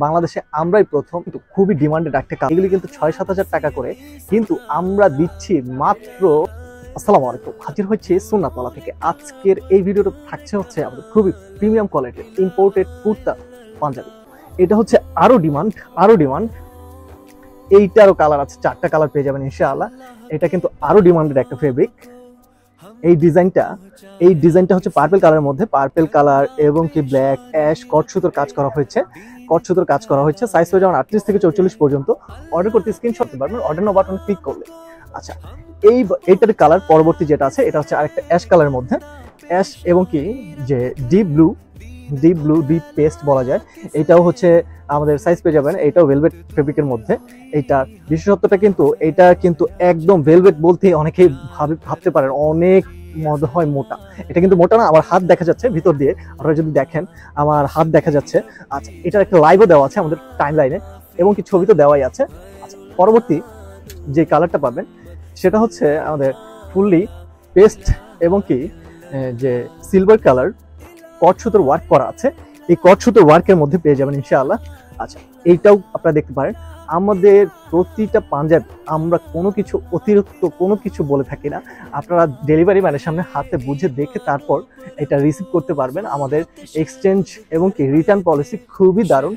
বাংলাদেশে আমরাই প্রথম, কিন্তু খুবই ডিমান্ডেড একটা কাজ। এগুলি কিন্তু ৬-৭ হাজার টাকা করে, কিন্তু আমরা দিচ্ছি মাত্র। আসসালামু আলাইকুম, হাজির হচ্ছে সুন্নাতওয়ালা থেকে। আজকের এই ভিডিওটা থাকছে হচ্ছে আমাদের খুবই প্রিমিয়াম কোয়ালিটির ইম্পোর্টেড কুর্তা পাঞ্জাবি। এটা হচ্ছে আরো ডিমান্ড। এইটারও কালার আছে, 4টা কালার পেয়ে যাবেন ইনশাআল্লাহ। এটা কিন্তু আরো ডিমান্ডেড একটা ফেব্রিক। এই ডিজাইনটা হচ্ছে পার্পল কালারের মধ্যে, পার্পল কালার এবং কি ব্ল্যাক অ্যাশ কট সুতোর কাজ করা হয়েছে। সাইজ হয়ে যাবেন 38 থেকে 44 পর্যন্ত। অর্ডার করতে স্ক্রিনশট দিতে পারবেন অর্ডার নাও বাটন ক্লিক করলে। আচ্ছা, এইটার কালার পরবর্তী যেটা আছে, এটা হচ্ছে আরেকটা অ্যাশ কালারের মধ্যে, অ্যাশ এবং কি যে ডিপ ডিপ পেস্ট বলা যায়। এটাও হচ্ছে আমাদের সাইজ পেয়ে যাবেন। এটাও ভেলভেট ফেব্রিকের মধ্যে। এইটা বিশেষত্বটা কিন্তু এটা কিন্তু একদম ভেলভেট বলতে অনেকেই ভাবতে পারেন অনেক মনে হয় মোটা। এটা কিন্তু মোটা না, আমার হাত দেখা যাচ্ছে ভিতর দিয়ে। আপনারা যদি দেখেন আমার হাত দেখা যাচ্ছে। আচ্ছা, এটার একটা লাইভও দেওয়া আছে আমাদের টাইম লাইনে এবং কি ছবি তো দেওয়াই আছে। আচ্ছা, পরবর্তী যে কালারটা পাবেন সেটা হচ্ছে আমাদের ফুললি পেস্ট এবং কি যে সিলভার কালার কট সুতোর ওয়ার্ক করা আছে। এই কট সুতোর ওয়ার্কের মধ্যে পেয়ে যাবেন ইনশাআল্লাহ। আচ্ছা, এইটাও আপনারা দেখতে পারেন। আমাদের প্রতিটা পাঞ্জাবি আমরা অতিরিক্ত কোনো কিছু বলে থাকি না। আপনারা ডেলিভারি ম্যানের সামনে হাতে বুঝে দেখে তারপর এটা রিসিভ করতে পারবেন। আমাদের এক্সচেঞ্জ এবং কি রিটার্ন পলিসি খুবই দারুণ।